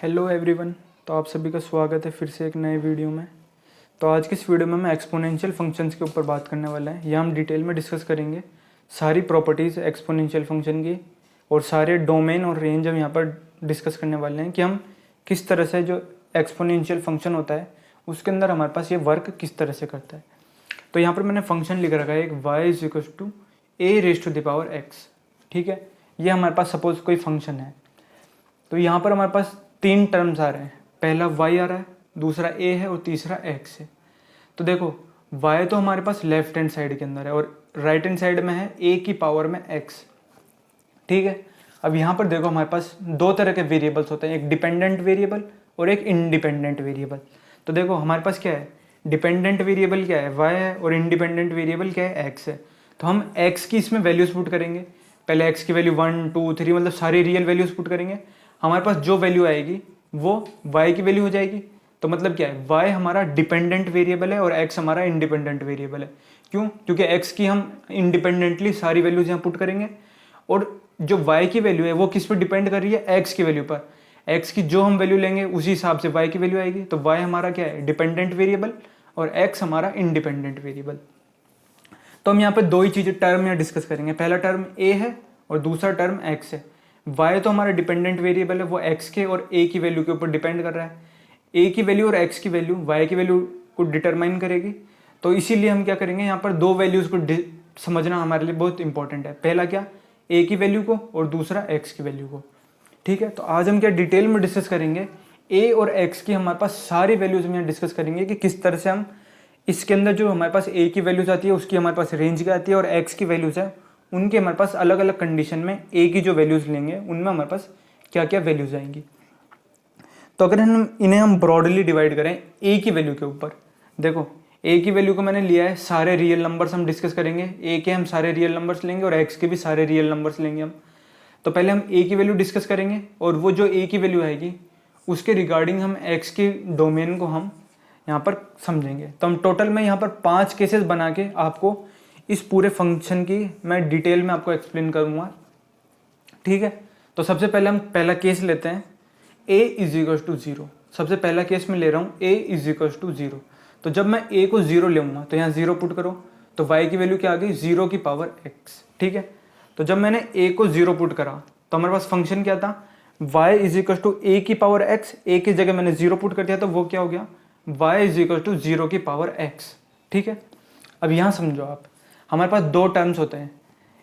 Hello everyone. तो आप सभी का स्वागत है फिर से एक नए वीडियो में। तो आज की इस वीडियो में मैं एक्सपोनेंशियल फंक्शंस के ऊपर बात करने वाला है। यह हम डिटेल में डिस्कस करेंगे सारी प्रॉपर्टीज़ एक्सपोनेंशियल फंक्शन की और सारे डोमेन और रेंज हम यहाँ पर डिस्कस करने वाले हैं कि हम किस तरह से जो एक्सपोनेंशियल फंक्शन होता है उसके अंदर हमारे पास ये वर्क किस तरह से करता है। तो यहाँ पर मैंने फंक्शन लिख रखा है एक y=a⁻x। ठीक है, ये हमारे पास सपोज कोई फंक्शन है। तो यहाँ पर हमारे पास तीन टर्म्स आ रहे हैं, पहला y आ रहा है, दूसरा a है और तीसरा x है। तो देखो y तो हमारे पास लेफ्ट हैंड साइड के अंदर है और राइट हैंड साइड में है a की पावर में x। ठीक है, अब यहाँ पर देखो हमारे पास दो तरह के वेरिएबल्स होते हैं, एक डिपेंडेंट वेरिएबल और एक इंडिपेंडेंट वेरिएबल। तो देखो हमारे पास क्या है, डिपेंडेंट वेरिएबल क्या है, y है, और इंडिपेंडेंट वेरिएबल क्या है, x है। तो हम x की इसमें वैल्यूज पुट करेंगे, पहले x की वैल्यू 1 2 3 मतलब सारी रियल वैल्यूज पुट करेंगे। हमारे पास जो वैल्यू आएगी वो y की वैल्यू हो जाएगी। तो मतलब क्या है, y हमारा डिपेंडेंट वेरिएबल है और x हमारा इंडिपेंडेंट वेरिएबल है। क्यों? क्योंकि x की हम इंडिपेंडेंटली सारी वैल्यूज यहाँ पुट करेंगे और जो y की वैल्यू है वो किस पर डिपेंड कर रही है, x की वैल्यू पर। x की जो हम वैल्यू लेंगे उसी हिसाब से y की वैल्यू आएगी। तो y हमारा क्या है, डिपेंडेंट वेरिएबल, और x हमारा इंडिपेंडेंट वेरिएबल। तो हम यहाँ पे दो ही चीजें टर्म यहाँ डिस्कस करेंगे, पहला टर्म a है और दूसरा टर्म x है। y तो हमारा डिपेंडेंट वेरिएबल है, वो x के और a की वैल्यू के ऊपर डिपेंड कर रहा है। a की वैल्यू और x की वैल्यू y की वैल्यू को डिटरमाइन करेगी। तो इसीलिए हम क्या करेंगे, यहाँ पर दो वैल्यूज को समझना हमारे लिए बहुत इंपॉर्टेंट है, पहला क्या, a की वैल्यू को और दूसरा x की वैल्यू को। ठीक है, तो आज हम क्या डिटेल में डिस्कस करेंगे a और x की हमारे पास सारी वैल्यूज हम यहाँ डिस्कस करेंगे कि किस तरह से हम इसके अंदर जो हमारे पास a की वैल्यूज आती है उसकी हमारे पास रेंज क्या आती है और x की वैल्यूज है उनके हमारे पास अलग अलग कंडीशन में a की जो वैल्यूज लेंगे उनमें हमारे पास क्या क्या वैल्यूज आएंगी। तो अगर हम इन्हें ब्रॉडली डिवाइड करें a की वैल्यू के ऊपर, देखो a की वैल्यू को मैंने लिया है, सारे रियल नंबर्स हम डिस्कस करेंगे, a के हम सारे रियल नंबर्स लेंगे और x के भी सारे रियल नंबर्स लेंगे हम। तो पहले हम a की वैल्यू डिस्कस करेंगे और वो जो a की वैल्यू आएगी उसके रिगार्डिंग हम x के डोमेन को हम यहाँ पर समझेंगे। तो हम टोटल में यहाँ पर 5 केसेस बना के आपको इस पूरे फंक्शन की मैं डिटेल में आपको एक्सप्लेन करूँगा। ठीक है, तो सबसे पहले हम पहला केस लेते हैं a=0। सबसे पहला केस मैं ले रहा हूँ a=0। तो जब मैं a को 0 लूँगा तो यहाँ 0 पुट करो, तो y की वैल्यू क्या आ गई, 0 की पावर x। ठीक है, तो जब मैंने a को 0 पुट करा तो हमारे पास फंक्शन क्या था, y=a की पावर x। a की जगह मैंने 0 पुट कर दिया तो वो क्या हो गया, y=0 की पावर x। ठीक है, अब यहाँ समझो आप, हमारे पास दो टर्म्स होते हैं,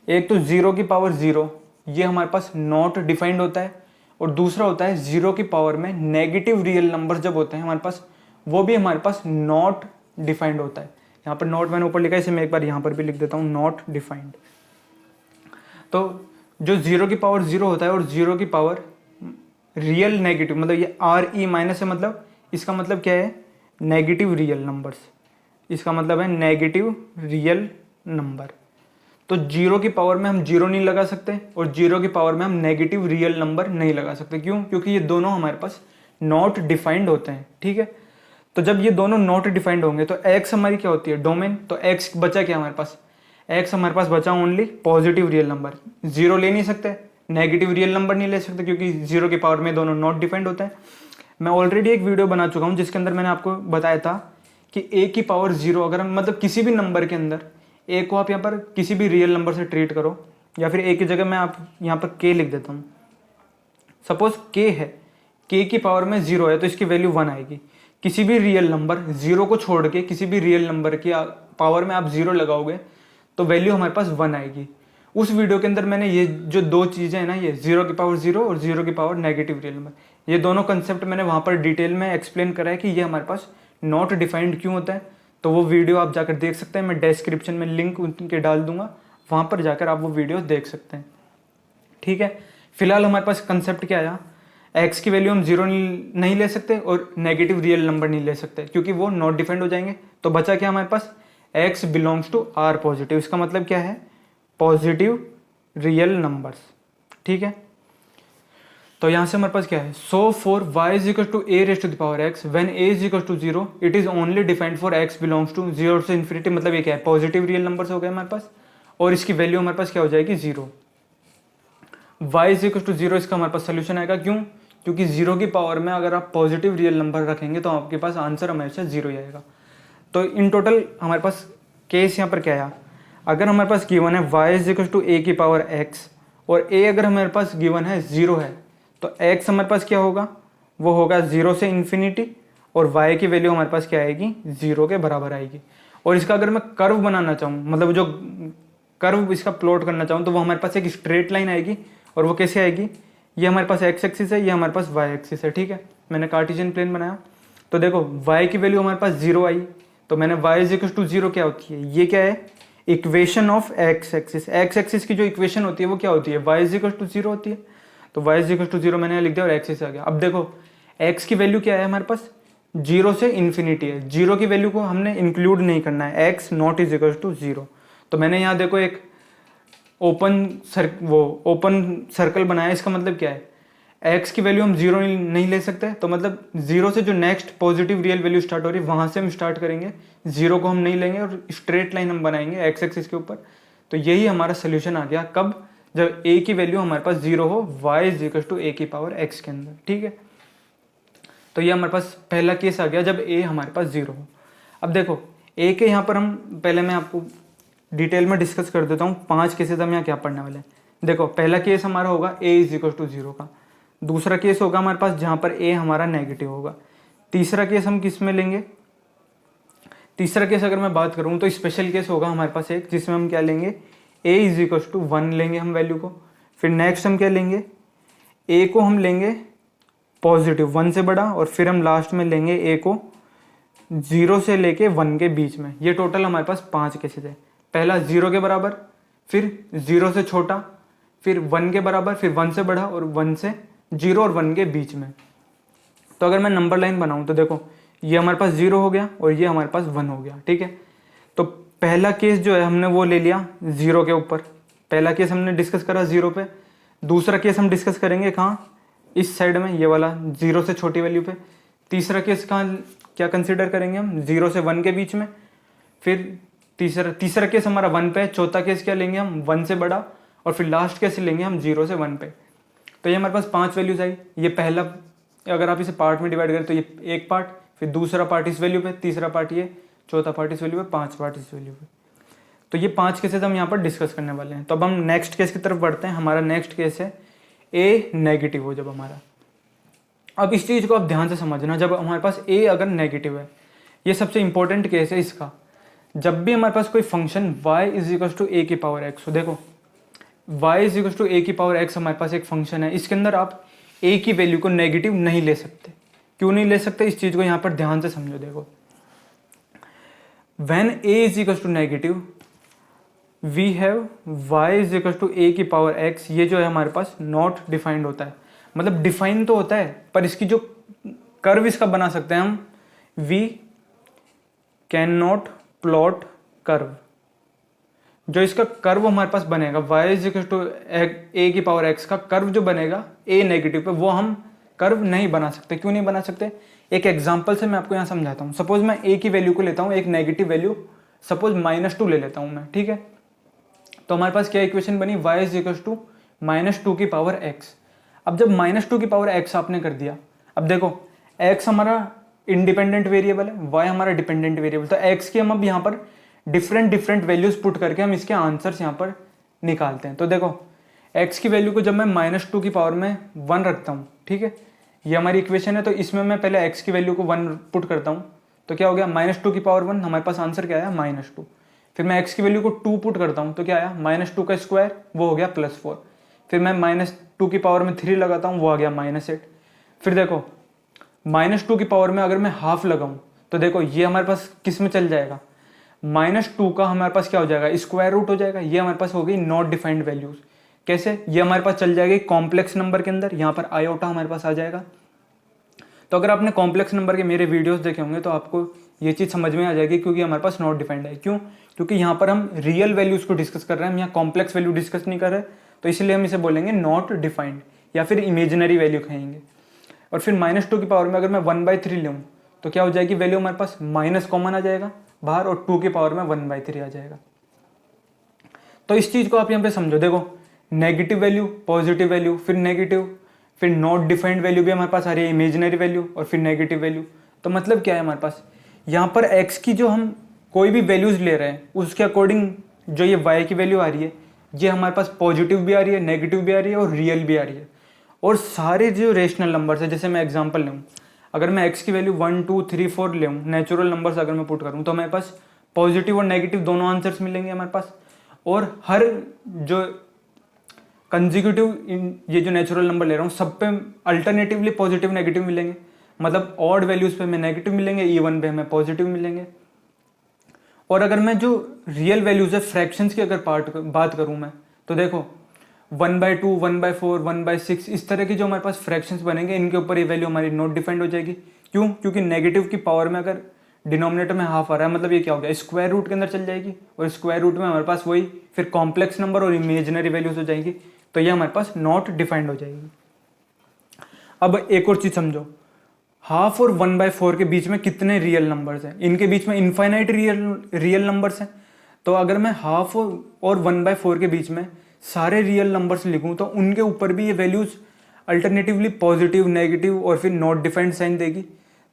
एक तो 0 की पावर 0, ये हमारे पास नॉट डिफाइंड होता है, और दूसरा होता है 0 की पावर में नेगेटिव रियल नंबर जब होते हैं हमारे पास, वो भी हमारे पास नॉट डिफाइंड होता है। यहाँ पर नॉट मैंने ऊपर लिखा है, इसे मैं एक बार यहाँ पर भी लिख देता हूँ, नॉट डिफाइंड। तो जो 0 की पावर 0 होता है और 0 की पावर रियल नेगेटिव, मतलब ये RE माइनस है, मतलब इसका मतलब क्या है, नेगेटिव रियल नंबर्स, इसका मतलब है नेगेटिव रियल नंबर। तो 0 की पावर में हम 0 नहीं लगा सकते और 0 की पावर में हम नेगेटिव रियल नंबर नहीं लगा सकते। क्यों? क्योंकि ये दोनों हमारे पास नॉट डिफाइंड होते हैं। ठीक है, तो जब ये दोनों नॉट डिफाइंड होंगे तो x हमारी क्या होती है, डोमेन। तो x बचा क्या हमारे पास, x हमारे पास बचा ओनली पॉजिटिव रियल नंबर। 0 ले नहीं सकते, नेगेटिव रियल नंबर नहीं ले सकते, क्योंकि 0 की पावर में दोनों नॉट डिफाइंड होते हैं। मैं ऑलरेडी एक वीडियो बना चुका हूँ जिसके अंदर मैंने आपको बताया था कि a की पावर 0, अगर हम मतलब किसी भी नंबर के अंदर a को आप यहाँ पर किसी भी रियल नंबर से ट्रीट करो, या फिर a की जगह मैं आप यहाँ पर k लिख देता हूँ। सपोज k है, k की पावर में 0 है तो इसकी वैल्यू 1 आएगी। किसी भी रियल नंबर 0 को छोड़ के किसी भी रियल नंबर की पावर में आप 0 लगाओगे तो वैल्यू हमारे पास 1 आएगी। उस वीडियो के अंदर मैंने ये जो दो चीज़ें हैं ना, ये 0 की पावर 0 और 0 की पावर नेगेटिव रियल नंबर, ये दोनों कंसेप्ट मैंने वहाँ पर डिटेल में एक्सप्लेन करा है कि ये हमारे पास नॉट डिफाइंड क्यों होता है। तो वो वीडियो आप जाकर देख सकते हैं, मैं डिस्क्रिप्शन में लिंक उनके डाल दूंगा, वहाँ पर जाकर आप वो वीडियो देख सकते हैं। ठीक है, फिलहाल हमारे पास कंसेप्ट क्या आया, x की वैल्यू हम 0 नहीं ले सकते और नेगेटिव रियल नंबर नहीं ले सकते क्योंकि वो नॉट डिफाइंड हो जाएंगे। तो बचा क्या हमारे पास, x belongs to R positive. इसका मतलब क्या है, पॉजिटिव रियल नंबर्स। ठीक है, तो यहाँ से हमारे पास क्या है, so for y=a⁻x when a=0 it is only defined for x belongs to 0 से इन्फिनिटी। मतलब ये क्या है, पॉजिटिव रियल नंबर्स हो गए हमारे पास और इसकी वैल्यू हमारे पास क्या हो जाएगी, 0। y=0 इसका हमारे पास सोल्यूशन आएगा। क्यों? क्योंकि 0 की पावर में अगर आप पॉजिटिव रियल नंबर रखेंगे तो आपके पास आंसर हमेशा 0 ही आएगा। तो इन टोटल हमारे पास केस यहाँ पर क्या आया, अगर हमारे पास गिवन है y इज इक्वल टू ए की पावर x और a अगर हमारे पास गिवन है 0 है, तो x हमारे पास क्या होगा, वो होगा 0 से इन्फिनिटी, और y की वैल्यू हमारे पास क्या आएगी, 0 के बराबर आएगी। और इसका अगर मैं कर्व बनाना चाहूँ, मतलब जो कर्व इसका प्लॉट करना चाहूँ, तो वो हमारे पास एक स्ट्रेट लाइन आएगी। और वो कैसे आएगी, ये हमारे पास x एक्सिस है, ये हमारे पास y एक्सिस है, ठीक है। मैंने कार्टेशियन प्लेन बनाया, तो देखो y की वैल्यू हमारे पास 0 आई, तो मैंने y इज इक्वल टू 0 क्या होती है, ये क्या है, equation of x axis. x axis की जो इक्वेशन होती है वो क्या होती है, y इज इक्वल टू 0 होती है। तो y इज इक्वल टू 0 मैंने लिख दिया और x से आ गया। अब देखो x की वैल्यू क्या है हमारे पास, 0 से इन्फिनिटी है, 0 की वैल्यू को हमने इंक्लूड नहीं करना है, x not is equal to 0। तो मैंने यहाँ देखो एक ओपन सर्कल बनाया, इसका मतलब क्या है, x की वैल्यू हम 0 नहीं ले सकते, तो मतलब 0 से जो next positive real value start हो रही है वहां से हम स्टार्ट करेंगे, 0 को हम नहीं लेंगे और स्ट्रेट लाइन हम बनाएंगे x एक्सिस के ऊपर। तो यही हमारा सोल्यूशन आ गया, कब, जब a की वैल्यू हमारे पास 0 हो, y is equal to a की पावर x के अंदर, ठीक है। तो ये हमारे पास पहला केस आ गया जब a हमारे पास 0 हो। अब देखो a के यहाँ पर हम पहले मैं आपको डिटेल में डिस्कस कर देता हूँ, 5 केसेस हम यहाँ क्या पढ़ने वाले हैं। देखो पहला केस हमारा होगा a इज इक्वल टू 0 का, दूसरा केस होगा हमारे पास जहाँ पर a हमारा नेगेटिव होगा, तीसरा केस हम किस में लेंगे, तीसरा केस अगर मैं बात करूँ तो स्पेशल केस होगा हमारे पास एक, जिसमें हम क्या लेंगे, a इज इक्वल टू 1 लेंगे हम वैल्यू को। फिर नेक्स्ट हम क्या लेंगे, a को हम लेंगे पॉजिटिव 1 से बड़ा, और फिर हम लास्ट में लेंगे a को 0 से लेके 1 के बीच में। ये टोटल हमारे पास 5 केसेस है। पहला 0 के बराबर, फिर 0 से छोटा, फिर 1 के बराबर, फिर 1 से बड़ा, और 1 से 0 और 1 के बीच में। तो अगर मैं नंबर लाइन बनाऊं तो देखो ये हमारे पास 0 हो गया और ये हमारे पास 1 हो गया, ठीक है। तो पहला केस जो है हमने वो ले लिया 0 के ऊपर, पहला केस हमने डिस्कस करा 0 पे। दूसरा केस हम डिस्कस करेंगे कहाँ, इस साइड में, ये वाला 0 से छोटी वैल्यू पे। तीसरा केस कहाँ क्या कंसिडर करेंगे हम, 0 से 1 के बीच में। फिर तीसरा केस हमारा 1 पे है। चौथा केस क्या लेंगे हम, 1 से बड़ा, और फिर लास्ट केस लेंगे हम 0 से 1 पे। तो ये हमारे पास 5 वैल्यूज आई। ये पहला, अगर आप इसे पार्ट में डिवाइड करें तो ये एक पार्ट, फिर दूसरा पार्ट इस वैल्यू पे, तीसरा पार्ट ये, चौथा पार्ट इस वैल्यू पे, 5 पार्ट इस वैल्यू पे। तो ये 5 केसेस हम यहाँ पर डिस्कस करने वाले हैं। तो अब हम नेक्स्ट केस की तरफ बढ़ते हैं। हमारा नेक्स्ट केस है a नेगेटिव हो जब हमारा। अब इस चीज़ को आप ध्यान से समझना, जब हमारे पास a अगर नेगेटिव है, ये सबसे इंपॉर्टेंट केस है इसका। जब भी हमारे पास कोई function y is equal to a की पावर x हो, देखो y is equal to a की पावर x हमारे पास एक फंक्शन है, इसके अंदर आप a की वैल्यू को नेगेटिव नहीं ले सकते। क्यों नहीं ले सकते, इस चीज़ को यहाँ पर ध्यान से समझो। देखो when a is equal to negative we have y is equal to a की पावर x, ये जो है हमारे पास नॉट डिफाइंड होता है। मतलब डिफाइन तो होता है, पर इसकी जो कर्व इसका बना सकते हैं हम, we can not plot curve. जो इसका कर्व हमारे पास बनेगा y is equal to a की पावर x का कर्व जो बनेगा a नेगेटिव पे, वो हम कर्व नहीं बना सकते। क्यों नहीं बना सकते, एक एग्जांपल से मैं आपको यहाँ समझाता हूँ। सपोज मैं a की वैल्यू को लेता हूँ, एक नेगेटिव वैल्यू, सपोज -2 ले लेता हूँ मैं, ठीक है। तो हमारे पास क्या इक्वेशन बनी, y इज इक्वल टू -2 की पावर x। अब जब -2 की पावर x आपने कर दिया, अब देखो x हमारा इंडिपेंडेंट वेरिएबल है, y हमारा डिपेंडेंट वेरिएबल। तो x की हम अब यहाँ पर डिफरेंट वैल्यूज पुट करके हम इसके आंसर्स यहाँ पर निकालते हैं। तो देखो x की वैल्यू को जब मैं -2 की पावर में 1 रखता हूँ, ठीक है, ये हमारी इक्वेशन है। तो इसमें मैं पहले x की वैल्यू को 1 पुट करता हूँ, तो क्या हो गया, -2 की पावर 1, हमारे पास आंसर क्या आया, -2। फिर मैं x की वैल्यू को 2 पुट करता हूँ, तो क्या आया, -2 का स्क्वायर, वो हो गया +4। फिर मैं -2 की पावर में 3 लगाता हूँ, वो आ गया -8। फिर देखो -2 की पावर में अगर मैं हाफ लगाऊं, तो देखो ये हमारे पास किस में चल जाएगा, -2 का हमारे पास क्या हो जाएगा, स्क्वायर रूट हो जाएगा। ये हमारे पास हो गई नॉट डिफाइंड वैल्यूज। कैसे, ये हमारे पास चल जाएगी कॉम्प्लेक्स नंबर के अंदर, यहाँ पर आयोटा हमारे पास आ जाएगा। तो अगर आपने कॉम्प्लेक्स नंबर के मेरे वीडियोस देखे होंगे तो आपको ये चीज़ समझ में आ जाएगी, क्योंकि हमारे पास नॉट डिफाइंड है। क्यों, क्योंकि यहाँ पर हम रियल वैल्यूज को डिस्कस कर रहे हैं, हम यहाँ कॉम्प्लेक्स वैल्यू डिस्कस नहीं कर रहे, तो इसलिए हम इसे बोलेंगे नॉट डिफाइंड, या फिर इमेजिनरी वैल्यू कहेंगे। और फिर -2 की पावर में अगर मैं 1/3 लूँ, तो क्या हो जाएगी वैल्यू, हमारे पास माइनस कॉमन आ जाएगा बाहर, और 2 की पावर में 1/3 आ जाएगा। तो इस चीज़ को आप यहाँ पे समझो। देखो नेगेटिव वैल्यू, पॉजिटिव वैल्यू, फिर नेगेटिव, फिर नॉट डिफाइंड वैल्यू भी हमारे पास आ रही है, इमेजिनरी वैल्यू, और फिर नेगेटिव वैल्यू। तो मतलब क्या है हमारे पास यहाँ पर x की जो हम कोई भी वैल्यूज़ ले रहे हैं उसके अकॉर्डिंग जो ये y की वैल्यू आ रही है ये हमारे पास पॉजिटिव भी आ रही है, नेगेटिव भी आ रही है और रियल भी आ रही है। और सारे जो रेशनल नंबर्स है, जैसे मैं एग्जांपल लूँ, अगर मैं x की वैल्यू 1 2 3 4 ले नेचुरल नंबर्स अगर मैं पुट करूँ तो हमारे पास पॉजिटिव और नेगेटिव दोनों आंसर्स मिलेंगे हमारे पास। और हर जो कंजिक्यूटिव ये जो नेचुरल नंबर ले रहा हूँ सब पे अल्टरनेटिवली पॉजिटिव नेगेटिव मिलेंगे, मतलब ऑड वैल्यूज पे हमें नेगेटिव मिलेंगे, इवन पे हमें पॉजिटिव मिलेंगे। और अगर मैं जो रियल वैल्यूज है फ्रैक्शंस की अगर बात करूँ मैं, तो देखो 1/2 1/4 1/6 इस तरह की जो हमारे पास फ्रैक्शंस बनेंगे इनके ऊपर ये वैल्यू हमारी नॉट डिफाइंड हो जाएगी। क्यों? क्योंकि नेगेटिव की पावर में अगर डिनोमिनेटर में हाफ आ रहा है मतलब ये क्या हो गया, स्क्वायर रूट के अंदर चल जाएगी, और स्क्वायर रूट में हमारे पास वही फिर कॉम्प्लेक्स नंबर और इमेजिनरी वैल्यूज हो जाएंगी, तो ये हमारे पास नॉट डिफाइंड हो जाएगी। अब एक और चीज समझो, हाफ और 1/4 के बीच में कितने रियल नंबर्स हैं? इनके बीच में इनफाइनाइट रियल नंबर्स हैं। तो अगर मैं हाफ और 1/4 के बीच में सारे रियल नंबर्स लिखूं तो उनके ऊपर भी ये वैल्यूज अल्टरनेटिवली पॉजिटिव, नेगेटिव और फिर नॉट डिफाइंड साइन देगी।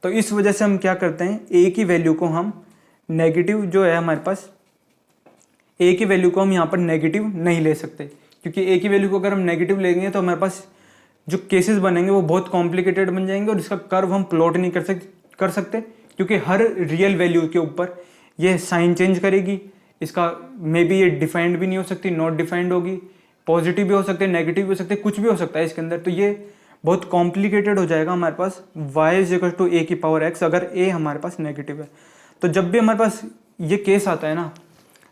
तो इस वजह से हम क्या करते हैं, ए की वैल्यू को हम नेगेटिव जो है हमारे पास, ए की वैल्यू को हम यहाँ पर नेगेटिव नहीं ले सकते, क्योंकि ए की वैल्यू को अगर हम नेगेटिव लेंगे तो हमारे पास जो केसेस बनेंगे वो बहुत कॉम्प्लिकेटेड बन जाएंगे और इसका कर्व हम प्लॉट नहीं कर सकते क्योंकि हर रियल वैल्यू के ऊपर ये साइन चेंज करेगी। इसका मे बी ये डिफाइंड भी नहीं हो सकती, नॉट डिफाइंड होगी, पॉजिटिव भी हो सकते हैं, नेगेटिव भी हो सकते हैं, कुछ भी हो सकता है इसके अंदर। तो ये बहुत कॉम्प्लिकेटेड हो जाएगा हमारे पास y = a की पावर x अगर a हमारे पास नेगेटिव है। तो जब भी हमारे पास ये केस आता है ना,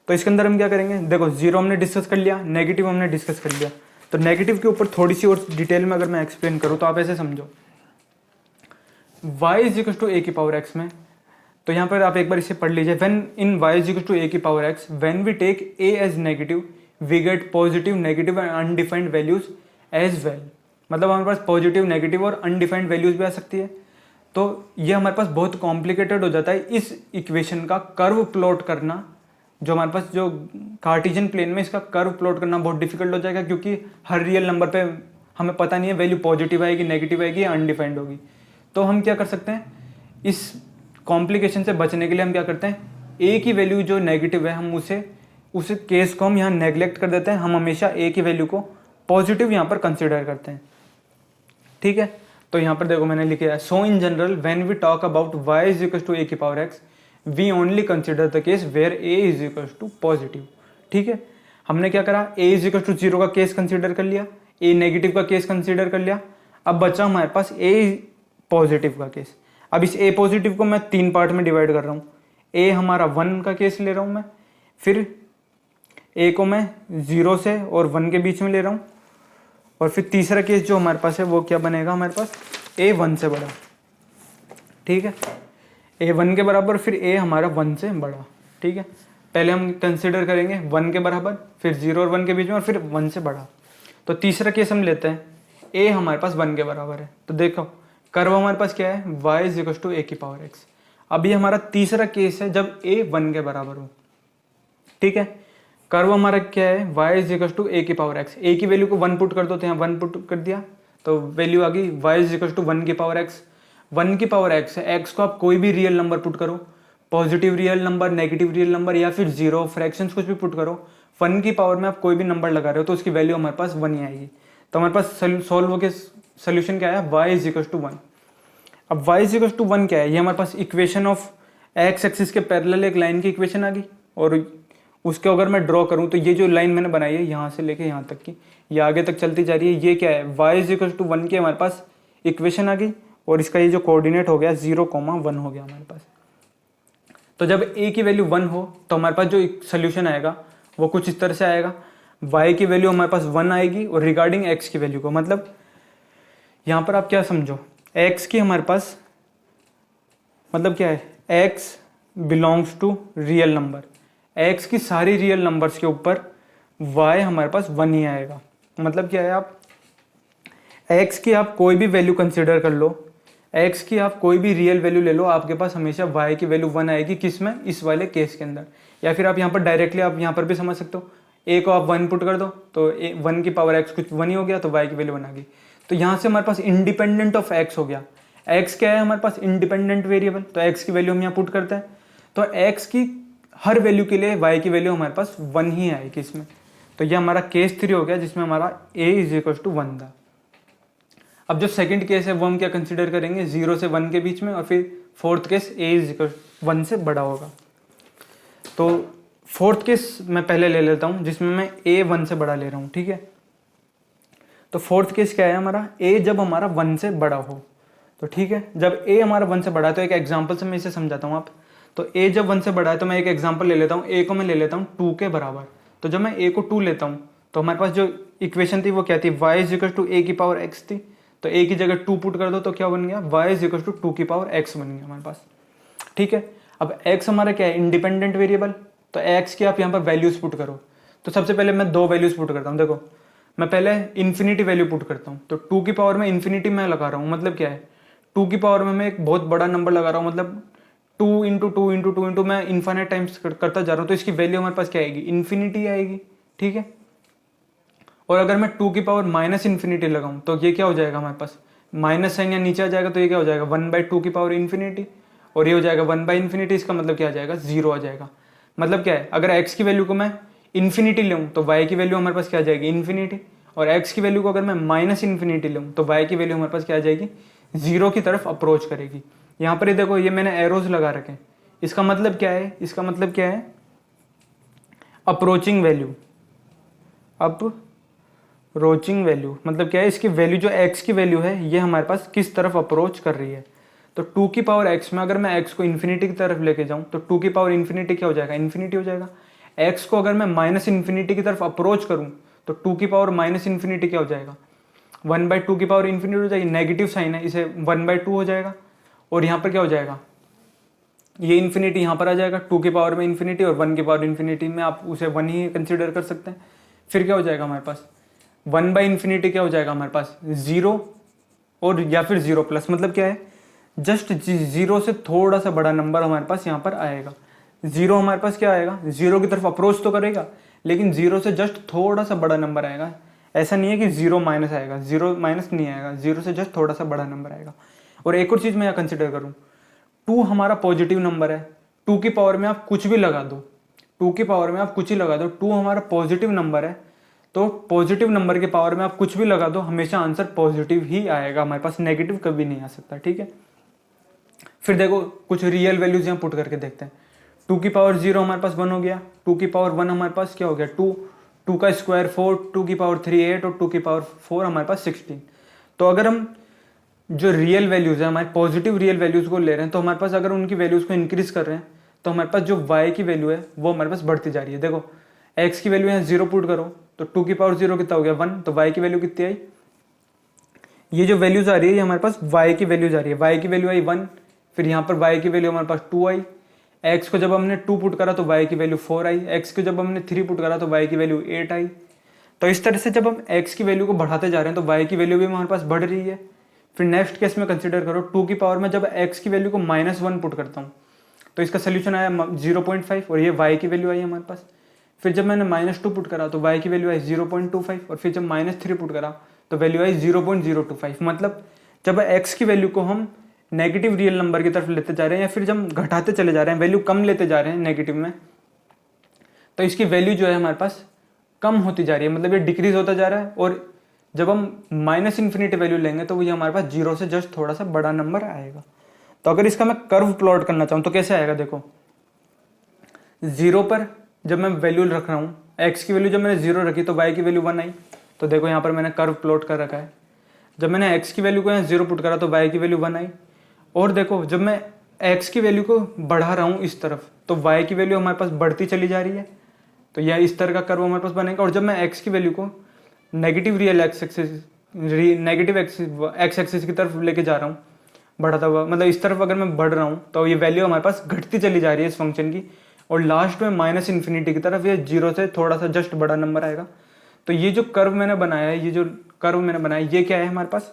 तो इसके अंदर हम क्या करेंगे, देखो जीरो हमने डिस्कस कर लिया, नेगेटिव हमने डिस्कस कर लिया, तो नेगेटिव के ऊपर थोड़ी सी और डिटेल में अगर मैं एक्सप्लेन करूँ तो आप ऐसे समझो, y = a की पावर x में, तो यहाँ पर आप एक बार इसे पढ़ लीजिए, व्हेन इन y = a की power x when we take a as negative we get positive, negative and undefined values as well. मतलब हमारे पास पॉजिटिव, नेगेटिव और अनडिफाइंड वैल्यूज भी आ सकती है। तो ये हमारे पास बहुत कॉम्प्लिकेटेड हो जाता है इस इक्वेशन का कर्व प्लॉट करना, जो हमारे पास जो कार्टेशियन प्लेन में इसका कर्व प्लॉट करना बहुत डिफिकल्ट हो जाएगा, क्योंकि हर रियल नंबर पे हमें पता नहीं है वैल्यू पॉजिटिव आएगी, नेगेटिव आएगी या अनडिफाइंड होगी। तो हम क्या कर सकते हैं, इस कॉम्प्लिकेशन से बचने के लिए हम क्या करते हैं, ए की वैल्यू जो नेगेटिव है हम उस केस को हम यहाँ नेग्लेक्ट कर देते हैं, हम हमेशा ए की वैल्यू को पॉजिटिव यहाँ पर कंसिडर करते हैं। ठीक है, तो यहाँ पर देखो मैंने लिखा है, so in general when we talk about y = a की power x we only consider the case where a = positive. ठीक है, हमने क्या करा, a = 0 का केस कंसिडर कर लिया, a नेगेटिव का केस कंसिडर कर लिया, अब बचा हमारे पास a पॉजिटिव का केस। अब इस a पॉजिटिव को मैं 3 पार्ट में डिवाइड कर रहा हूँ। a हमारा 1 का केस ले रहा हूँ मैं, फिर a को मैं 0 से और 1 के बीच में ले रहा हूँ, और फिर तीसरा केस जो हमारे पास है वो क्या बनेगा हमारे पास, a 1 से बड़ा। ठीक है, a 1 के बराबर, फिर a हमारा 1 से बड़ा। ठीक है, पहले हम कंसिडर करेंगे 1 के बराबर, फिर 0 और 1 के बीच में, और फिर 1 से बड़ा। तो तीसरा केस हम लेते हैं, a हमारे पास 1 के बराबर है। तो देखो कर्व हमारे पास क्या है, y = a की पावर x। अब ये हमारा तीसरा केस है जब a 1 के बराबर हो। ठीक है, कर्व हमारा क्या है, y = a की पावर x। a की वैल्यू को 1 पुट कर दो, तो यहाँ 1 पुट कर दिया तो वैल्यू आ गई y = 1 की पावर x। 1 की पावर x है, x को आप कोई भी रियल नंबर पुट करो, positive real number, negative real number या फिर जीरो, फ्रैक्शंस कुछ भी पुट करो, 1 की पावर में आप कोई भी नंबर लगा रहे हो तो उसकी वैल्यू हमारे पास 1 ही आएगी। तो हमारे पास सॉल्व होकर सोल्यूशन क्या है, y = 1। अब y = 1 क्या है, ये हमारे पास इक्वेशन ऑफ x एक्सिस के पैरेलल एक लाइन की इक्वेशन आ गई, और उसके अगर मैं ड्रॉ करूं तो ये जो लाइन मैंने बनाई है यहाँ से लेके यहाँ तक की, ये आगे तक चलती जा रही है, ये क्या है, y = 1 की हमारे पास इक्वेशन आ गई, और इसका ये जो कोऑर्डिनेट हो गया 0,1 हो गया हमारे पास। तो जब a की वैल्यू 1 हो तो हमारे पास जो सोल्यूशन आएगा वो कुछ इस तरह से आएगा, y की वैल्यू हमारे पास 1 आएगी, और रिगार्डिंग x की वैल्यू को, मतलब यहाँ पर आप क्या समझो, x की हमारे पास मतलब क्या है, x belongs to real number, x की सारी रियल नंबर्स के ऊपर y हमारे पास 1 ही आएगा। मतलब क्या है, आप x की आप कोई भी वैल्यू कंसिडर कर लो, x की आप कोई भी रियल वैल्यू ले लो, आपके पास हमेशा y की वैल्यू 1 आएगी। किस में, इस वाले केस के अंदर। या फिर आप यहाँ पर डायरेक्टली आप यहाँ पर भी समझ सकते हो, a को आप 1 पुट कर दो तो 1 की पावर x कुछ 1 ही हो गया, तो y की वैल्यू 1 आ गई। तो यहाँ से हमारे पास इंडिपेंडेंट ऑफ एक्स हो गया। एक्स क्या है हमारे पास? Independent variable. तो एक्स की वैल्यू हम यहाँ पुट करते हैं, तो एक्स की हर वैल्यू के लिए वाई की वैल्यू हमारे पास 1 ही आएगी इसमें। तो ये हमारा केस 3 हो गया जिसमें हमारा a = 1 था। अब जो सेकंड केस है वो हम क्या कंसिडर करेंगे? 0 से 1 के बीच में, और फिर फोर्थ केस a = 1 से बड़ा होगा। तो फोर्थ केस मैं पहले ले लेता हूँ जिसमें मैं a 1 से बड़ा ले रहा हूँ, ठीक है। तो फोर्थ केस क्या है हमारा? a जब हमारा 1 से बड़ा हो। तो ठीक है, जब a हमारा 1 से बड़ा है, तो एक एग्जाम्पल से मैं इसे समझाता हूँ आप। तो a जब 1 से बड़ा है तो मैं एक एग्जाम्पल ले लेता हूँ, a को मैं ले लेता हूँ 2 के बराबर। तो जब मैं a को 2 लेता हूँ तो हमारे पास जो इक्वेशन थी वो क्या थी? y = a⁴x थी। तो a की जगह 2 पुट कर दो तो क्या बन गया? y = 2⁴x बन गया हमारे पास, ठीक है। अब x हमारा क्या है? Independent variable. तो x की आप यहाँ पर वैल्यूज पुट करो। तो सबसे पहले मैं 2 वैल्यूज पुट करता हूँ। देखो, मैं पहले इन्फिनिटी वैल्यू पुट करता हूँ। तो 2 की पावर में इन्फिनिटी में लगा रहा हूँ, मतलब क्या है? 2 की पावर में मैं एक बहुत बड़ा नंबर लगा रहा हूँ, मतलब 2 × 2 × 2 × मैं इन्फाइनाइट टाइम्स करता जा रहा हूँ। तो इसकी वैल्यू हमारे पास क्या आएगी? इन्फिनिटी आएगी, ठीक है। और अगर मैं 2 की पावर माइनस इन्फिनिटी लगाऊं तो ये क्या हो जाएगा हमारे पास? माइनस साइन या नीचे आ जाएगा, तो ये क्या हो जाएगा? 1/2 की पावर इन्फिनिटी, और ये हो जाएगा 1/∞। इसका मतलब क्या आ जाएगा? 0 आ जाएगा। मतलब क्या है? अगर x की वैल्यू को मैं इन्फिनिटी लूँ तो y की वैल्यू हमारे पास क्या आ जाएगी? इन्फिनिटी। और x की वैल्यू को अगर मैं माइनस इन्फिनिटी लूँ तो y की वैल्यू हमारे पास क्या आ जाएगी? 0 की तरफ अप्रोच करेगी। यहाँ पर ये देखो, ये मैंने एरोज लगा रखे हैं। इसका मतलब क्या है? इसका मतलब क्या है? Approaching value. अप्रोचिंग वैल्यू मतलब क्या है? इसकी वैल्यू जो x की वैल्यू है ये हमारे पास किस तरफ अप्रोच कर रही है। तो 2 की पावर x में अगर मैं x को इन्फिनिटी की तरफ लेके जाऊं तो 2 की पावर इन्फिनिटी क्या हो जाएगा? इन्फिनिटी हो जाएगा। x को अगर मैं माइनस इन्फिनिटी की तरफ अप्रोच करूं तो 2 की पावर माइनस इन्फिनिटी क्या हो जाएगा? 1/2 की पावर इन्फिनिटी हो जाएगी। नेगेटिव साइन है, इसे 1/2 हो जाएगा। और यहाँ पर क्या हो जाएगा? ये इन्फिनिटी यहाँ पर आ जाएगा। 2 की पावर में इन्फिनिटी और 1 की पावर इन्फिनिटी में आप उसे 1 ही कंसिडर कर सकते हैं। फिर क्या हो जाएगा हमारे पास? 1/∞ क्या हो जाएगा हमारे पास? 0 और या फिर 0+। मतलब क्या है? जस्ट 0 से थोड़ा सा बड़ा नंबर हमारे पास यहाँ पर आएगा। 0 हमारे पास क्या आएगा? 0 की तरफ अप्रोच तो करेगा, लेकिन 0 से जस्ट थोड़ा सा बड़ा नंबर आएगा। ऐसा नहीं है कि 0 माइनस आएगा, 0 माइनस नहीं आएगा, 0 से जस्ट थोड़ा सा बड़ा नंबर आएगा। और एक और चीज़ मैं यहाँ कंसिडर करूँ, 2 हमारा पॉजिटिव नंबर है। 2 की पावर में आप कुछ भी लगा दो, 2 की पावर में आप कुछ ही लगा दो, 2 हमारा पॉजिटिव नंबर है। तो पॉजिटिव नंबर के पावर में आप कुछ भी लगा दो, हमेशा आंसर पॉजिटिव ही आएगा हमारे पास, नेगेटिव कभी नहीं आ सकता, ठीक है। फिर देखो कुछ रियल वैल्यूज यहाँ पुट करके देखते हैं। 2 की पावर 0 हमारे पास 1 हो गया। 2 की पावर 1 हमारे पास क्या हो गया? 2, 2 का स्क्वायर 4, 2 की पावर 3 8 और 2 की पावर 4 हमारे पास 16। तो अगर हम जो रियल वैल्यूज है हमारे पॉजिटिव रियल वैल्यूज को ले रहे हैं, तो हमारे पास अगर उनकी वैल्यूज को इंक्रीज कर रहे हैं तो हमारे पास जो y की वैल्यू है वो हमारे पास बढ़ती जा रही है। देखो x की वैल्यू यहाँ 0 पुट करो तो 2 की पावर 0 कितना हो गया? 1। तो y की वैल्यू कितनी आई? ये जो वैल्यूज आ रही है ये हमारे पास y की वैल्यूज आ रही है। y की वैल्यू आई 1, फिर यहाँ पर y की वैल्यू हमारे पास 2 आई। x को जब हमने 2 पुट करा तो y की वैल्यू 4 आई। x को जब हमने 3 पुट करा तो y की वैल्यू 8 आई। तो इस तरह से जब हम x की वैल्यू को बढ़ाते जा रहे हैं तो y की वैल्यू भी हमारे पास बढ़ रही है। फिर नेक्स्ट केस में कंसिडर करो, 2 की पावर में जब x की वैल्यू को -1 पुट करता हूँ तो इसका सोल्यूशन आया 0.5 और ये y की वैल्यू आई हमारे पास। फिर जब मैंने -2 पुट करा तो y की वैल्यू आई 0.25 और फिर जब -3 पुट करा तो वैल्यू आई 0.025। मतलब जब x की वैल्यू को हम नेगेटिव रियल नंबर की तरफ लेते जा रहे हैं या फिर जब घटाते चले जा रहे हैं, वैल्यू कम लेते जा रहे हैं नेगेटिव में, तो इसकी वैल्यू जो है हमारे पास कम होती जा रही है, मतलब ये डिक्रीज होता जा रहा है। और जब हम -∞ वैल्यू लेंगे तो ये हमारे पास 0 से जस्ट थोड़ा सा बड़ा नंबर आएगा। तो अगर इसका मैं कर्व प्लॉट करना चाहूँ तो कैसे आएगा? देखो 0 पर जब मैं वैल्यू रख रहा हूँ, x की वैल्यू जब मैंने 0 रखी तो y की वैल्यू 1 आई। तो देखो यहाँ पर मैंने कर्व प्लॉट कर रखा है। जब मैंने x की वैल्यू को यहाँ 0 पुट करा तो y की वैल्यू 1 आई। और देखो जब मैं x की वैल्यू को बढ़ा रहा हूँ इस तरफ तो y की वैल्यू हमारे पास बढ़ती चली जा रही है। तो यह इस तरह का कर्व हमारे पास बनेगा। और जब मैं x की वैल्यू को नेगेटिव रियल एक्स एक्सिस की तरफ लेके जा रहा हूँ बढ़ाता हुआ, मतलब इस तरफ अगर मैं बढ़ रहा हूँ तो ये वैल्यू हमारे पास घटती चली जा रही है इस फंक्शन की। और लास्ट में -∞ की तरफ ये 0 से थोड़ा सा जस्ट बड़ा नंबर आएगा। तो ये जो कर्व मैंने बनाया है, ये जो कर्व मैंने बनाया ये क्या है हमारे पास?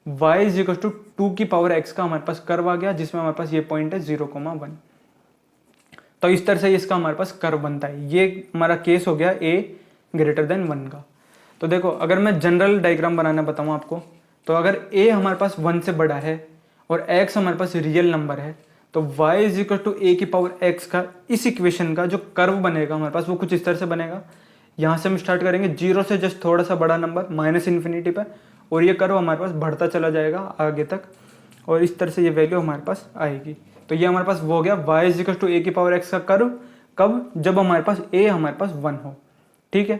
y = 2 की पावर x का हमारे पास कर्व आ गया, जिसमें हमारे पास ये पॉइंट है 0,1। तो इस तरह से इसका हमारे पास कर्व बनता है। ये हमारा केस हो गया a > 1 का। तो देखो अगर मैं जनरल डायग्राम बनाना बताऊँ आपको, तो अगर a हमारे पास 1 से बड़ा है और x हमारे पास रियल नंबर है, तो y is equal to a की पावर x का इस इक्वेशन का जो कर्व बनेगा हमारे पास वो कुछ इस तरह से बनेगा। यहाँ से हम स्टार्ट करेंगे 0 से जस्ट थोड़ा सा बड़ा नंबर माइनस इन्फिनिटी पे, और ये कर्व हमारे पास बढ़ता चला जाएगा आगे तक, और इस तरह से ये वैल्यू हमारे पास आएगी। तो ये हमारे पास वो हो गया y is equal to a की पावर x का कर्व, कब? जब हमारे पास a हमारे पास 1 हो। ठीक है,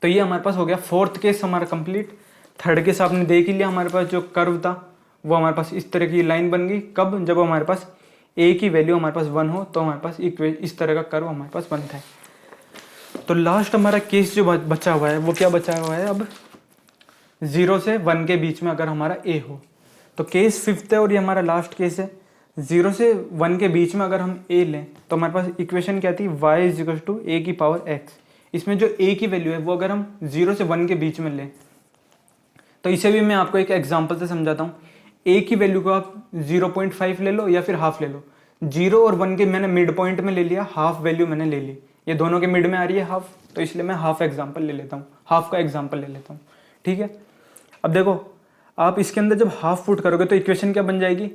तो ये हमारे पास हो गया फोर्थ केस हमारा कंप्लीट। थर्ड केस आपने देख ही लिया, हमारे पास जो कर्व था वो हमारे पास इस तरह की लाइन बन गई, कब? जब हमारे पास a की वैल्यू हमारे पास 1 हो, तो हमारे पास इस तरह का कर्व हमारे पास बनता है। तो लास्ट हमारा केस जो बचा हुआ है वो क्या बचा हुआ है? अब 0 से 1 के बीच में अगर हमारा a हो, तो केस फिफ्थ है और ये हमारा लास्ट केस है। 0 से 1 के बीच में अगर हम a लें तो हमारे पास इक्वेशन क्या थी? y is equal to a की पावर x। इसमें जो a की वैल्यू है वो अगर हम 0 से 1 के बीच में लें, तो इसे भी मैं आपको एक एग्जांपल से समझाता हूँ। a की वैल्यू को आप 0.5 ले लो या फिर हाफ ले लो। 0 और 1 के मैंने मिड पॉइंट में ले लिया, हाफ वैल्यू मैंने ले ली, ये दोनों के मिड में आ रही है हाफ, तो इसलिए मैं हाफ एग्जाम्पल ले लेता हूँ, हाफ का एग्जाम्पल ले लेता हूँ। ठीक है, अब देखो आप इसके अंदर जब हाफ पुट करोगे तो इक्वेशन क्या बन जाएगी?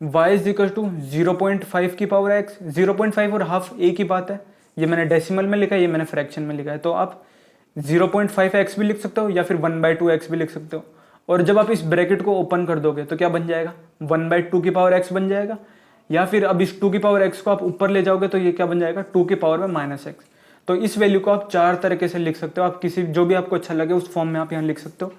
y इज इक्वल टू 0.5 की पावर x। 0.5 और हाफ एक ही बात है, ये मैंने डेसिमल में लिखा है, ये मैंने फ्रैक्शन में लिखा है, तो आप 0.5x भी लिख सकते हो या फिर 1/2x भी लिख सकते हो। और जब आप इस ब्रैकेट को ओपन कर दोगे तो क्या बन जाएगा? 1/2 की पावर x बन जाएगा, या फिर अब इस 2 की पावर x को आप ऊपर ले जाओगे तो ये क्या बन जाएगा? 2 की पावर में माइनस x। तो इस वैल्यू को आप 4 तरीके से लिख सकते हो, आप किसी जो भी आपको अच्छा लगे उस फॉर्म में आप यहाँ लिख सकते हो।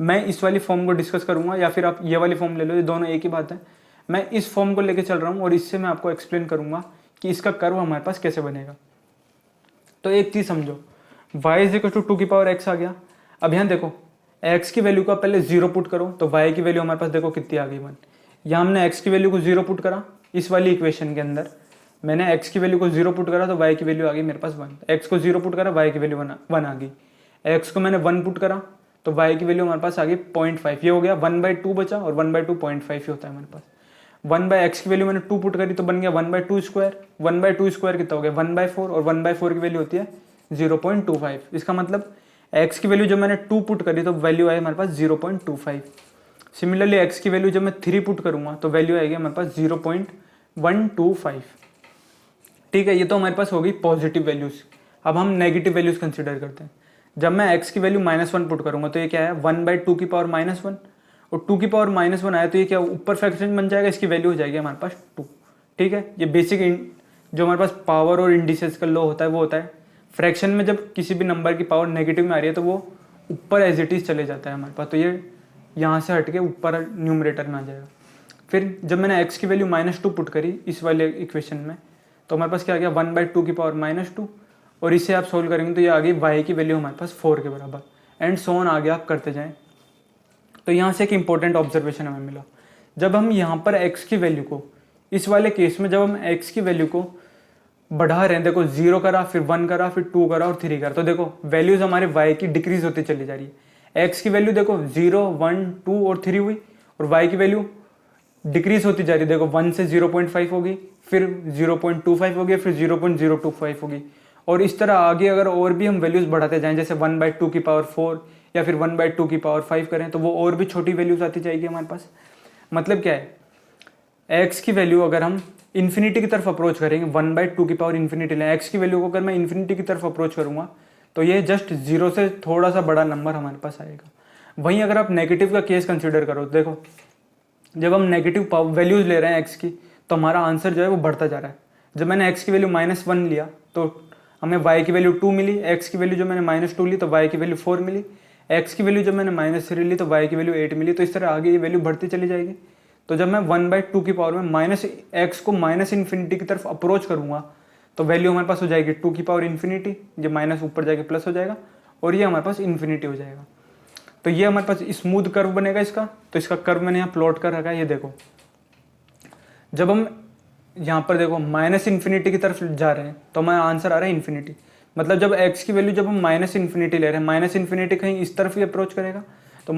मैं इस वाली फॉर्म को डिस्कस करूंगा, या फिर आप ये वाली फॉर्म ले लो, ये दोनों एक ही बात है। मैं इस फॉर्म को लेके चल रहा हूँ और इससे मैं आपको एक्सप्लेन करूंगा कि इसका कर्व हमारे पास कैसे बनेगा। तो एक चीज समझो, y इज इक्वल टू 2 की पावर x आ गया। अब यहाँ देखो x की वैल्यू को आप पहले 0 पुट करो, तो y की वैल्यू हमारे पास देखो कितनी आ गई 1। यहाँ हमने x की वैल्यू को 0 पुट करा, इस वाली इक्वेशन के अंदर मैंने x की वैल्यू को 0 पुट करा तो y की वैल्यू आ गई मेरे पास 1। x को 0 पुट करा, y की वैल्यू 1 आ गई। x को मैंने 1 पुट करा तो y की वैल्यू हमारे पास आ गई 0.5। ये हो गया 1/2 बचा, और 1/2 0.5 ही होता है हमारे पास। 1/x की वैल्यू मैंने 2 पुट करी तो बन गया 1/2 स्क्वायर। 1/2 स्क्वायर कितना हो गया? 1/4, और 1/4 की वैल्यू होती है 0.25। इसका मतलब x की वैल्यू जब मैंने 2 पुट करी तो वैल्यू आई हमारे पास 0.25। सिमिलरली x की वैल्यू जब मैं 3 पुट करूंगा तो वैल्यू आएगी हमारे पास 0.125। ठीक है, ये तो हमारे पास होगी पॉजिटिव वैल्यूज। अब हम नेगेटिव वैल्यूज कंसिडर करते हैं। जब मैं x की वैल्यू -1 पुट करूंगा तो ये क्या है? 1/2 की पावर -1, और 2 की पावर -1 आया तो ये क्या ऊपर फ्रैक्शन बन जाएगा, इसकी वैल्यू हो जाएगी हमारे पास 2। ठीक है, ये बेसिक जो हमारे पास पावर और इंडिसेस का लॉ होता है वो होता है, फ्रैक्शन में जब किसी भी नंबर की पावर नेगेटिव में आ रही है तो वो ऊपर एज इट इज चले जाता है हमारे पास, तो ये यहाँ से हट के ऊपर न्यूमरेटर में आ जाएगा। फिर जब मैंने x की वैल्यू -2 पुट करी इस वाले इक्वेशन में तो हमारे पास क्या आ गया? 1/2 की पावर -2, और इसे आप सोल्व करेंगे तो ये आ गई y की वैल्यू हमारे पास 4 के बराबर, एंड सो ऑन आगे आप करते जाएं। तो यहाँ से एक इंपॉर्टेंट ऑब्जर्वेशन हमें मिला, जब हम यहाँ पर x की वैल्यू को, इस वाले केस में जब हम x की वैल्यू को बढ़ा रहे हैं, देखो 0 करा, फिर 1 करा, फिर 2 करा और 3 करा, तो देखो वैल्यूज हमारे y की डिक्रीज होती चली जा रही है। x की वैल्यू देखो 0, 1, 2 और 3 हुई, और y की वैल्यू डिक्रीज होती जा रही है। देखो 1 से 0.5 होगी, फिर 0.25 होगी, फिर 0.025 होगी, और इस तरह आगे अगर और भी हम वैल्यूज बढ़ाते जाएं, जैसे 1/2 की पावर 4 या फिर 1/2 की पावर 5 करें, तो वो और भी छोटी वैल्यूज आती जाएगी हमारे पास। मतलब क्या है? x की वैल्यू अगर हम इन्फिनिटी की तरफ अप्रोच करेंगे, 1/2 की पावर इन्फिनिटी लें, x की वैल्यू को अगर मैं इन्फिनिटी की तरफ अप्रोच करूंगा तो ये जस्ट 0 से थोड़ा सा बड़ा नंबर हमारे पास आएगा। वहीं अगर आप नेगेटिव का केस कंसिडर करो, देखो जब हम नेगेटिव वैल्यूज ले रहे हैं x की, तो हमारा आंसर जो है वो बढ़ता जा रहा है। जब मैंने x की वैल्यू -1 लिया तो हमें y की वैल्यू 2 मिली, x की वैल्यू जब मैंने -2 ली तो y की वैल्यू 4 मिली, x की वैल्यू जब मैंने -3 ली तो y की वैल्यू 8 मिली। तो इस तरह आगे ये वैल्यू बढ़ती चली जाएगी। तो जब मैं 1/2 की पावर में -x को -इन्फिनिटी की तरफ अप्रोच करूंगा तो वैल्यू हमारे पास हो जाएगी 2 की पावर इन्फिनिटी, ये माइनस ऊपर जाके प्लस हो जाएगा, और ये हमारे पास इन्फिनिटी हो जाएगा। तो ये हमारे पास स्मूथ कर्व बनेगा इसका। तो इसका कर्व मैंने यहाँ प्लॉट कर रखा है, ये देखो जब हम यहाँ पर देखो -इन्फिनिटी की तरफ जा रहे हैं तो हमारा आंसर आ रहा है इन्फिनिटी। मतलब जब x की वैल्यू जब हम -इन्फिनिटी ले रहे हैं, -इन्फिनिटी कहीं इस तरफ ही अप्रोच करेगा, तो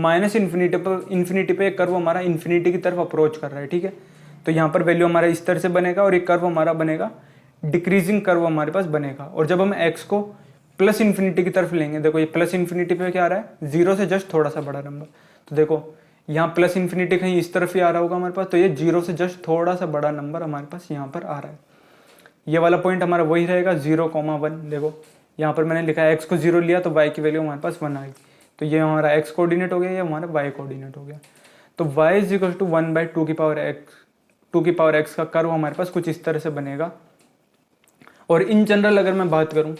इन्फिनिटी पे कर्व हमारा इन्फिनिटी की तरफ अप्रोच कर रहा है। ठीक है, तो यहाँ पर वैल्यू हमारा इस तरह से बनेगा, और एक कर्व हमारा बनेगा डिक्रीजिंग कर्व हमारे पास बनेगा। और जब हम x को +इन्फिनिटी की तरफ लेंगे, देखो ये +इन्फिनिटी पे क्या आ रहा है? 0 से जस्ट थोड़ा सा बड़ा नंबर, तो देखो यहाँ प्लस इन्फिनिटी कहीं इस तरफ ही आ रहा होगा हमारे पास, तो ये 0 से जस्ट थोड़ा सा बड़ा नंबर हमारे पास यहाँ पर आ रहा है। ये वाला पॉइंट हमारा वही रहेगा 0,1। देखो यहाँ पर मैंने लिखा है x को 0 लिया तो y की वैल्यू हमारे पास 1 आ गई, तो ये हमारा x कोऑर्डिनेट हो गया, ये हमारा y कोऑर्डिनेट हो गया। तो y इज इक्वल टू 1/2 का कर्व हमारे पास कुछ इस तरह से बनेगा। और इन जनरल अगर मैं बात करूं,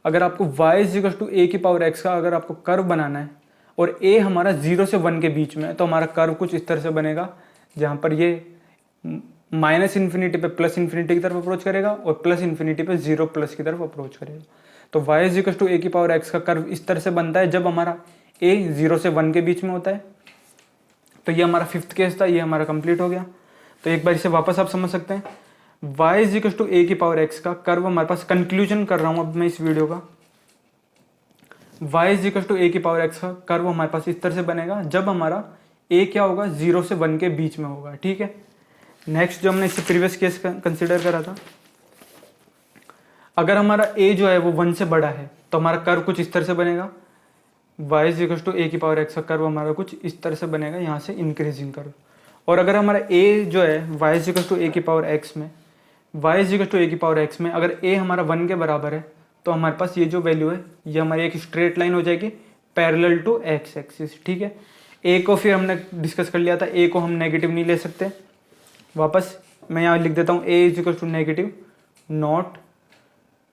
अगर आपको y is equal to a⁴x का अगर आपको कर्व बनाना है और a हमारा 0 से 1 के बीच में है, तो हमारा कर्व कुछ इस तरह से बनेगा, जहां पर ये माइनस इन्फिनिटी पे प्लस इन्फिनिटी की तरफ अप्रोच करेगा और प्लस इन्फिनिटी पे 0 प्लस की तरफ अप्रोच करेगा। तो y is equal to a⁴x का कर्व इस तरह से बनता है जब हमारा a 0 से 1 के बीच में होता है। तो ये हमारा 5th केस था, ये हमारा कंप्लीट हो गया। तो एक बार इसे वापस आप समझ सकते हैं, y is equal to a⁴x का कर्व हमारे पास, कंक्लूजन कर रहा हूं अब मैं इस वीडियो का, y is equal to a⁴x का कर्व हमारे पास इस तरह से बनेगा जब हमारा a क्या होगा 0 से 1 के बीच में होगा। ठीक है, नेक्स्ट जो हमने इससे प्रीवियस केस कंसिडर करा था, अगर हमारा a जो है वो 1 से बड़ा है तो हमारा कर्व कुछ इस तरह से बनेगा, y is equal to a⁴x का कर्व हमारा कुछ इस तरह से बनेगा, यहाँ से इंक्रीजिंग कर्व। और अगर हमारा a जो है y is equal to a⁴x में, y is equal to a⁴x में अगर a हमारा 1 के बराबर है, तो हमारे पास ये जो वैल्यू है ये हमारी एक स्ट्रेट लाइन हो जाएगी पैरेलल टू x एक्सिस। ठीक है, a को फिर हमने डिस्कस कर लिया था, a को हम नेगेटिव नहीं ले सकते। वापस मैं यहाँ लिख देता हूँ a is equal to negative not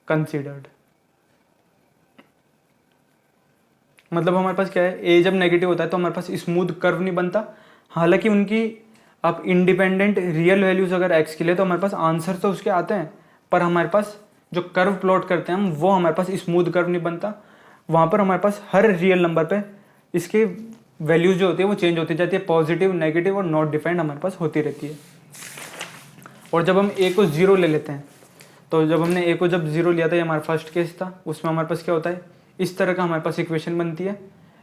considered. मतलब हमारे पास क्या है, a जब नेगेटिव होता है तो हमारे पास स्मूथ कर्व नहीं बनता। हालांकि उनकी आप इंडिपेंडेंट रियल वैल्यूज अगर x के लिए तो हमारे पास आंसर तो उसके आते हैं, पर हमारे पास जो कर्व प्लॉट करते हैं हम, वो हमारे पास स्मूथ कर्व नहीं बनता। वहाँ पर हमारे पास हर रियल नंबर पे इसके वैल्यूज जो होती है वो चेंज होती जाती है, पॉजिटिव, नेगेटिव और नॉट डिफाइंड हमारे पास होती रहती है। और जब हम a को 0 ले लेते हैं, तो जब हमने a को जब 0 लिया था, ये हमारा फर्स्ट केस था, उसमें हमारे पास क्या होता है, इस तरह का हमारे पास इक्वेशन बनती है।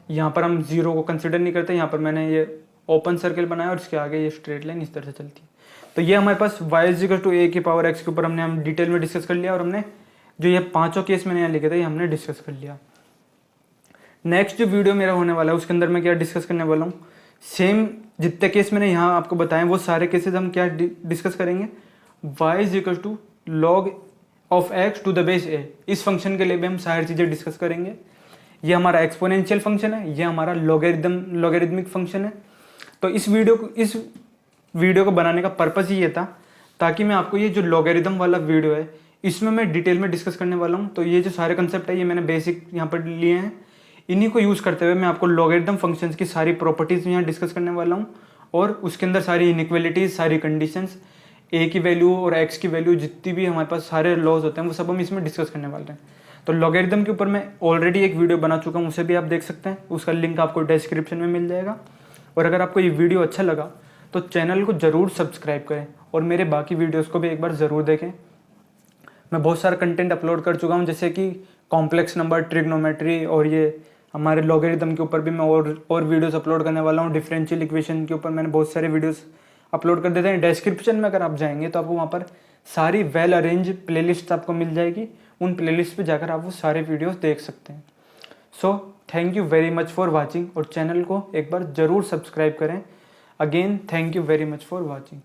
यहाँ पर हम 0 को कंसिडर नहीं करते, यहाँ पर मैंने ये ओपन सर्कल बनाया और इसके आगे ये स्ट्रेट लाइन इस तरह से चलती है। तो ये हमारे पास y is equal to a⁴x के ऊपर हम डिटेल में डिस्कस कर लिया, और हमने जो ये पांचों केस मैंने यहाँ लिखे थे ये हमने डिस्कस कर लिया। नेक्स्ट जो वीडियो मेरा होने वाला है उसके अंदर मैं क्या डिस्कस करने वाला हूँ, सेम जितने केस मैंने यहाँ आपको बताए वो सारे केसेस हम क्या डिस्कस करेंगे, y is equal to log of x to the base a। इस फंक्शन के लिए भी हम सारी चीज़ें डिस्कस करेंगे। ये हमारा एक्सपोनेंशियल फंक्शन है, ये हमारा लॉगरिदमिक फंक्शन है। तो इस वीडियो को बनाने का पर्पस ही ये था ताकि मैं आपको ये जो लॉगरिदम वाला वीडियो है इसमें मैं डिटेल में डिस्कस करने वाला हूँ। तो ये जो सारे कंसेप्ट है ये मैंने बेसिक यहाँ पर लिए हैं, इन्हीं को यूज़ करते हुए मैं आपको लॉगरिदम फंक्शंस की सारी प्रॉपर्टीज़ यहाँ डिस्कस करने वाला हूँ, और उसके अंदर सारी इनइक्वालिटीज़, सारी कंडीशंस, a की वैल्यू और x की वैल्यू, जितनी भी हमारे पास सारे लॉज होते हैं वो सब हम इसमें डिस्कस करने वाले हैं। तो लॉगरिदम के ऊपर मैं ऑलरेडी एक वीडियो बना चुका हूँ, उसे भी आप देख सकते हैं, उसका लिंक आपको डिस्क्रिप्शन में मिल जाएगा। और अगर आपको ये वीडियो अच्छा लगा तो चैनल को ज़रूर सब्सक्राइब करें और मेरे बाकी वीडियोज़ को भी एक बार ज़रूर देखें। मैं बहुत सारा कंटेंट अपलोड कर चुका हूँ, जैसे कि कॉम्प्लेक्स नंबर, ट्रिग्नोमेट्री, और ये हमारे लॉगरिदम के ऊपर भी मैं और वीडियोस अपलोड करने वाला हूँ। डिफरेंशियल इक्वेशन के ऊपर मैंने बहुत सारे वीडियोस अपलोड कर देते हैं। डिस्क्रिप्शन में अगर आप जाएंगे तो आपको वहाँ पर सारी वेल अरेंज प्लेलिस्ट आपको मिल जाएगी, उन प्लेलिस्ट पे जाकर आप वो सारे वीडियोस देख सकते हैं। So thank you very much for watching, और चैनल को एक बार ज़रूर सब्सक्राइब करें। Again thank you very much for watching.